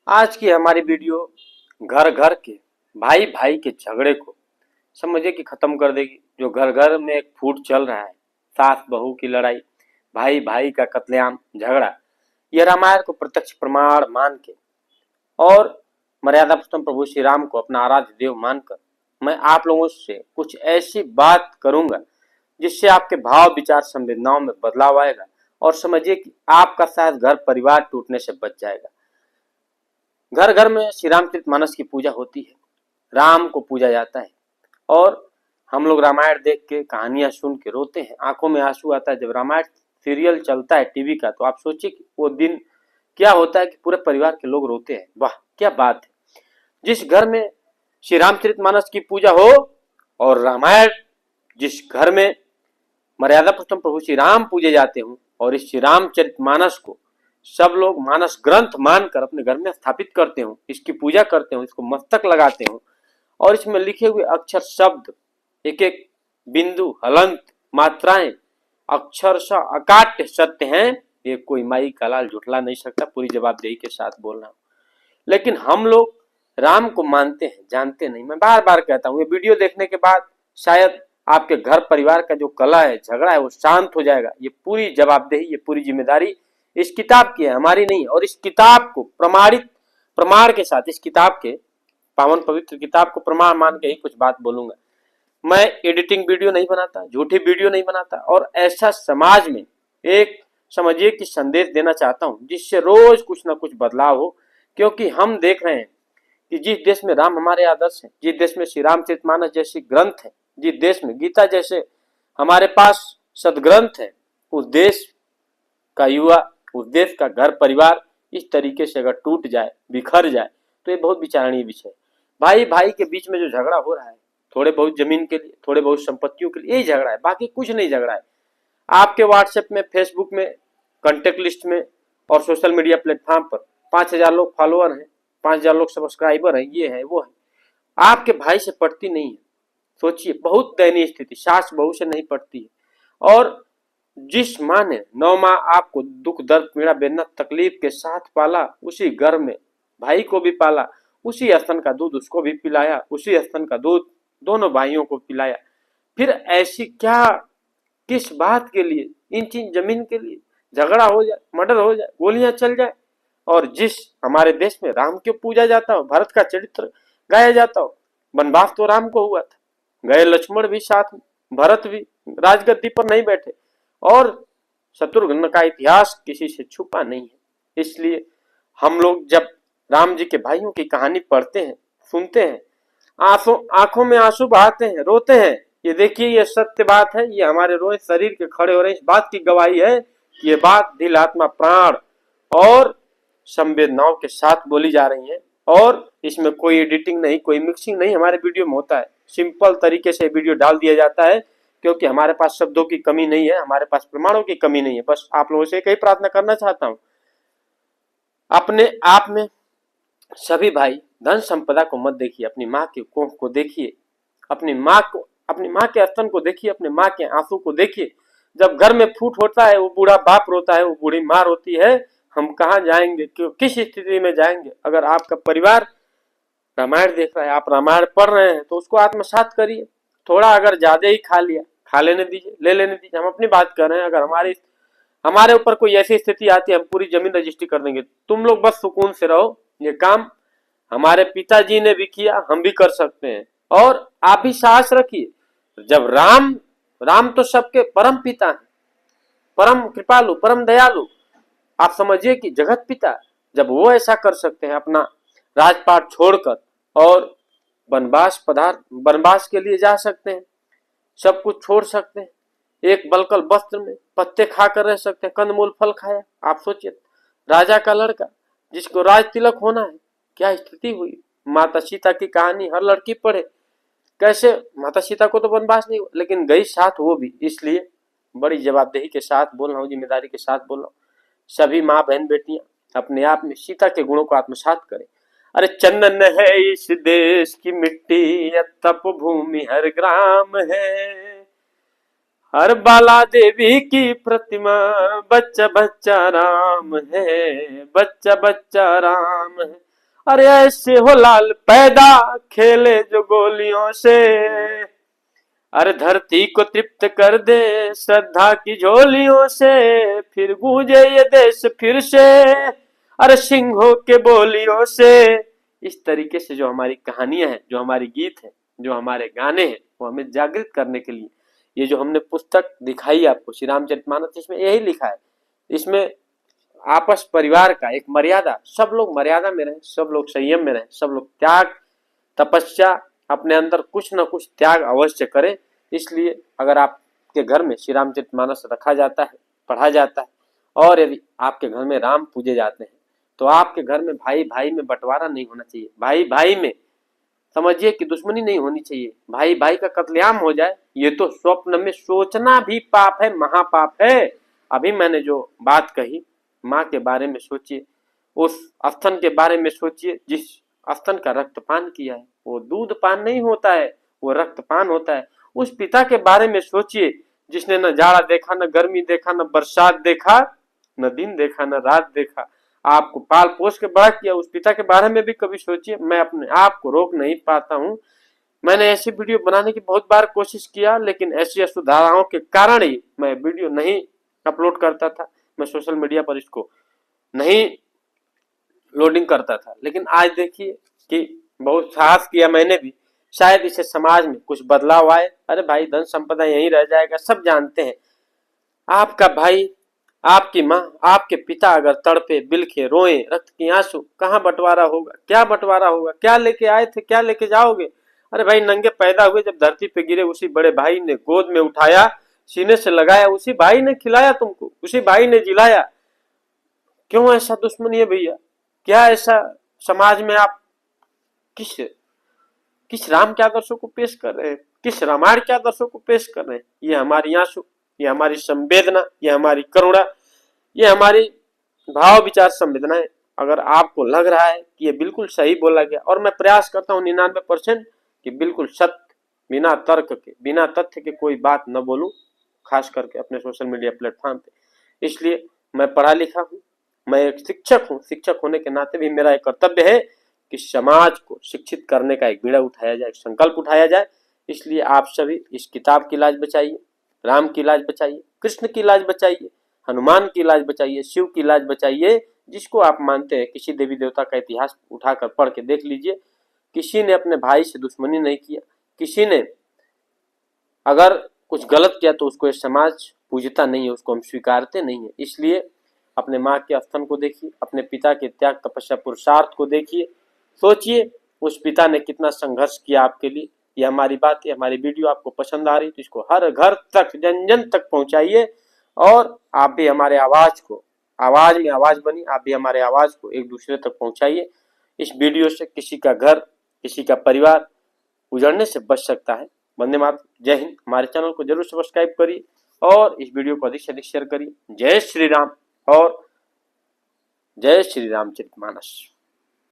आज की हमारी वीडियो घर घर के भाई भाई के झगड़े को समझिए कि खत्म कर देगी। जो घर घर में एक फूट चल रहा है, सास बहू की लड़ाई, भाई भाई का कत्लेआम, झगड़ा, यह रामायण को प्रत्यक्ष प्रमाण मान के और मर्यादा पुरुषोत्तम प्रभु श्री राम को अपना आराध्य देव मानकर मैं आप लोगों से कुछ ऐसी बात करूंगा जिससे आपके भाव विचार संवेदनाओं में बदलाव आएगा और समझिए कि आपका शायद घर परिवार टूटने से बच जाएगा। घर घर में श्री रामचरितमानस की पूजा होती है, राम को पूजा जाता है और हम लोग रामायण देख के कहानियां सुन के रोते हैं, आंखों में आंसू आता है। जब रामायण सीरियल चलता है टीवी का तो आप सोचिए कि वो दिन क्या होता है कि पूरे परिवार के लोग रोते हैं। वाह क्या बात है। जिस घर में श्री रामचरितमानस की पूजा हो और रामायण, जिस घर में मर्यादा पुरुषोत्तम प्रभु श्री राम पूजे जाते हों और इस श्री रामचरितमानस को सब लोग मानस ग्रंथ मानकर अपने घर में स्थापित करते हो, इसकी पूजा करते हो, इसको मस्तक लगाते हो और इसमें लिखे हुए अक्षर शब्द एक एक बिंदु हलंत मात्राएं अक्षरशः अकाट्य सत्य हैं। ये कोई माई का लाल झुठला नहीं सकता, पूरी जवाबदेही के साथ बोल रहा हूं। लेकिन हम लोग राम को मानते हैं, जानते नहीं। मैं बार बार कहता हूं, ये वीडियो देखने के बाद शायद आपके घर परिवार का जो कलह है, झगड़ा है, वो शांत हो जाएगा। ये पूरी जवाबदेही, ये पूरी जिम्मेदारी इस किताब की है, हमारी नहीं। और इस किताब को प्रमाण के साथ, इस किताब के पावन पवित्र किताब को प्रमाण मान के ही कुछ बात बोलूंगा। मैं एडिटिंग वीडियो नहीं बनाता, झूठी वीडियो नहीं बनाता और ऐसा समाज में एक समझिए कि संदेश देना चाहता हूं जिससे रोज कुछ ना कुछ बदलाव हो। क्योंकि हम देख रहे हैं कि जिस देश में राम हमारे आदर्श हैं, जिस देश में श्री रामचरितमानस जैसी ग्रंथ है, जिस देश में गीता जैसे हमारे पास सदग्रंथ है, उस देश का युवा, उस देश का घर परिवार इस तरीके से अगर टूट जाए, बिखर जाए तो ये बहुत विचारणीय विषय है। भाई भाई के बीच में जो झगड़ा हो रहा है, थोड़े बहुत जमीन के लिए, थोड़े बहुत संपत्तियों के लिए, यही झगड़ा है, बाकी कुछ नहीं झगड़ा है। आपके व्हाट्सएप में, फेसबुक में, कांटेक्ट लिस्ट में और सोशल मीडिया प्लेटफॉर्म पर 5,000 लोग फॉलोअर हैं, 5,000 लोग सब्सक्राइबर हैं, ये है वो है, आपके भाई से पटती नहीं है। सोचिए, बहुत दयनीय स्थिति, सास बहू से नहीं पटती है। और जिस माँ ने 9 माह आपको दुख दर्द पीड़ा वेदना तकलीफ के साथ पाला, उसी घर में भाई को भी पाला, उसी स्तन का दूध उसको भी पिलाया, उसी स्तन का दूध दोनों भाइयों को पिलाया। फिर ऐसी क्या, किस बात के लिए, इन चीज जमीन के लिए झगड़ा हो जाए, मर्डर हो जाए, गोलियां चल जाए। और जिस हमारे देश में राम क्यों पूजा जाता हो, भारत का चरित्र गाया जाता हो, वनवास तो राम को हुआ था, गए लक्ष्मण भी साथ में, भरत भी राजगद्दी पर नहीं बैठे और शत्रुघ्न का इतिहास किसी से छुपा नहीं है। इसलिए हम लोग जब राम जी के भाइयों की कहानी पढ़ते हैं, सुनते हैं, आंखों में आंसू बहाते हैं, रोते हैं। ये देखिए, ये सत्य बात है, ये हमारे रोए शरीर के खड़े हो रहे हैं, इस बात की गवाही है कि ये बात दिल आत्मा प्राण और संवेदनाओं के साथ बोली जा रही है। और इसमें कोई एडिटिंग नहीं, कोई मिक्सिंग नहीं हमारे वीडियो में होता है। सिंपल तरीके से वीडियो डाल दिया जाता है क्योंकि हमारे पास शब्दों की कमी नहीं है, हमारे पास प्रमाणों की कमी नहीं है। बस आप लोगों से एक ही प्रार्थना करना चाहता हूं, अपने आप में सभी भाई धन संपदा को मत देखिए, अपनी माँ की कोख को देखिए, अपनी माँ के स्तन को देखिए, अपनी माँ के आंसू को देखिए। जब घर में फूट होता है, वो बूढ़ा बाप रोता है, वो बूढ़ी माँ रोती है, हम कहाँ जाएंगे, किस स्थिति में जाएंगे। अगर आपका परिवार रामायण देख रहा है, आप रामायण पढ़ रहे हैं, तो उसको आत्मसात करिए। थोड़ा अगर ज्यादा ही खा लिया, खा लेने दीजिए, ले लेने दीजिए। हम अपनी बात कर रहे हैं, अगर हमारे ऊपर कोई ऐसी स्थिति आती है, हम पूरी जमीन रजिस्ट्री कर देंगे। तुम लोग बस सुकून से रहो। ये काम हमारे पिताजी ने भी किया, हम भी कर सकते हैं। और आप भी साहस रखिए। जब राम तो सबके परम पिता हैं, परम कृपालु, परम दयालु, आप समझिए कि जगत पिता, जब वो ऐसा कर सकते हैं, अपना राजपाट छोड़कर और वनवास के लिए जा सकते हैं, सब कुछ छोड़ सकते हैं, एक बलकल वस्त्र में पत्ते खाकर रह सकते हैं, कंदमूल फल खाया। आप सोचिए, राजा का लड़का जिसको राज तिलक होना है, क्या स्थिति हुई। माता सीता की कहानी हर लड़की पढ़े, कैसे माता सीता को तो वनवास नहीं हुआ, लेकिन गई साथ वो भी। इसलिए बड़ी जवाबदेही के साथ बोल रहा हूँ, जिम्मेदारी के साथ बोल रहा हूँ। सभी माँ बहन बेटियां अपने आप में सीता के गुणों को आत्मसात करें। अरे चंदन है इस देश की मिट्टी, तप भूमि हर ग्राम है, हर बाला देवी की प्रतिमा, बच्चा बच्चा राम है, बच्चा बच्चा राम है। अरे ऐसे हो लाल पैदा खेले जो गोलियों से, अरे धरती को तृप्त कर दे श्रद्धा की झोलियों से, फिर गूंजे ये देश फिर से अरे सिंहों के बोलियों से। इस तरीके से जो हमारी कहानियां हैं, जो हमारी गीत हैं, जो हमारे गाने हैं, वो हमें जागृत करने के लिए ये जो हमने पुस्तक दिखाई आपको श्री रामचरितमानस, इसमें यही लिखा है। इसमें आपस परिवार का एक मर्यादा, सब लोग मर्यादा में रहें, सब लोग संयम में रहें, सब लोग त्याग तपस्या अपने अंदर कुछ न कुछ त्याग अवश्य करें। इसलिए अगर आपके घर में श्री रामचरितमानस रखा जाता है, पढ़ा जाता है, और यदि आपके घर में राम पूजे जाते हैं, तो आपके घर में भाई भाई में बंटवारा नहीं होना चाहिए, भाई भाई में समझिए कि दुश्मनी नहीं होनी चाहिए, भाई भाई का कत्लेआम हो जाए, ये तो स्वप्न में सोचना भी पाप है, महापाप है। अभी मैंने जो बात कही, माँ के बारे में सोचिए, उस स्तन के बारे में सोचिए जिस स्तन का रक्तपान किया है, वो दूध पान नहीं होता है, वो रक्तपान होता है। उस पिता के बारे में सोचिए जिसने न जाड़ा देखा, न गर्मी देखा, न बरसात देखा, न दिन देखा, न रात देखा, आपको पाल पोस के बड़ा किया। उस पिता के बारे में भी कभी सोचिए। मैं अपने आप को रोक नहीं पाता हूँ। मैंने ऐसी वीडियो बनाने की बहुत बार कोशिश किया, लेकिन ऐसी असुविधाओं के कारण ही मैं वीडियो नहीं अपलोड करता था, मैं सोशल मीडिया पर इसको नहीं लोडिंग करता था। लेकिन आज देखिए कि बहुत साहस किया मैंने भी, शायद इसे समाज में कुछ बदलाव आए। अरे भाई, धन संपदा यहीं रह जाएगा, सब जानते हैं। आपका भाई, आपकी माँ, आपके पिता अगर तड़पे, बिलखे, रोए, रक्त की आंसू, कहाँ बंटवारा होगा, क्या बंटवारा होगा, क्या लेके आए थे, क्या लेके जाओगे। अरे भाई, नंगे पैदा हुए, जब धरती पे गिरे उसी बड़े भाई ने गोद में उठाया, सीने से लगाया, उसी भाई ने खिलाया तुमको, उसी भाई ने जिलाया। क्यों ऐसा दुश्मनी है भैया? क्या ऐसा समाज में आप किस किस राम के आदर्शों को पेश कर रहे हैं, किस रामायण के आदर्शों को पेश कर रहे हैं? ये हमारी आंसू, ये हमारी संवेदना, ये हमारी करुणा, ये हमारी भाव विचार संवेदनाएं अगर आपको लग रहा है कि ये बिल्कुल सही बोला गया, और मैं प्रयास करता हूँ 99% कि बिल्कुल सत्य, बिना तर्क के, बिना तथ्य के कोई बात न बोलूं, खास करके अपने सोशल मीडिया प्लेटफॉर्म पे। इसलिए मैं पढ़ा लिखा हूँ, मैं एक शिक्षक हूँ, शिक्षक होने के नाते भी मेरा एक कर्तव्य है कि समाज को शिक्षित करने का एक बीड़ा उठाया जाए, एक संकल्प उठाया जाए। इसलिए आप सभी इस किताब की लाज बचाइए, राम की लाज बचाइए, कृष्ण की लाज बचाइए, हनुमान की लाज बचाइए, शिव की लाज बचाइए। जिसको आप मानते हैं, किसी देवी देवता का इतिहास उठाकर पढ़ के देख लीजिए, किसी ने अपने भाई से दुश्मनी नहीं किया, किसी ने अगर कुछ गलत किया तो उसको समाज पूजता नहीं है, उसको हम स्वीकारते नहीं है। इसलिए अपने माँ के स्तन को देखिए, अपने पिता के त्याग तपस्या पुरुषार्थ को देखिए, सोचिए उस पिता ने कितना संघर्ष किया आपके लिए। ये हमारी बात, ये हमारी वीडियो आपको पसंद आ रही तो इसको हर घर तक, जन जन तक पहुंचाइए, और आप भी हमारे आवाज को, आवाज में आवाज बनी, आप भी हमारे आवाज को एक दूसरे तक पहुंचाइए। इस वीडियो से किसी का घर, किसी का परिवार उजड़ने से बच सकता है। वंदे मातरम, जय हिंद। हमारे चैनल को जरूर सब्सक्राइब करिए और इस वीडियो को अधिक से अधिक शेयर करिए। जय श्री राम और जय श्री रामचरितमानस।